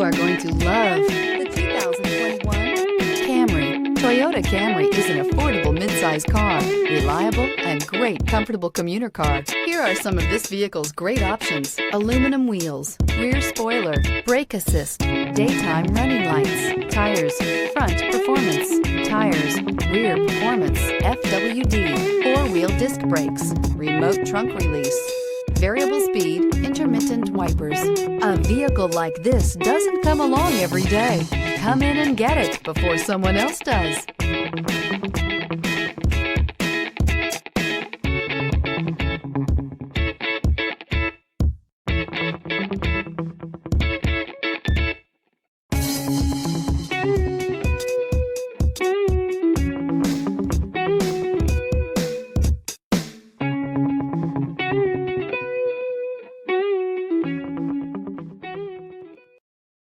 You are going to love the 2021 Camry. Toyota Camry is an affordable midsize car, reliable and great comfortable commuter car. Here are some of this vehicle's great options: aluminum wheels, rear spoiler, brake assist, daytime running lights, tires, front performance, tires, rear performance, FWD, four-wheel disc brakes, remote trunk release, variable speed, intermittent wipers. A vehicle like this doesn't come along every day. Come in and get it before someone else does.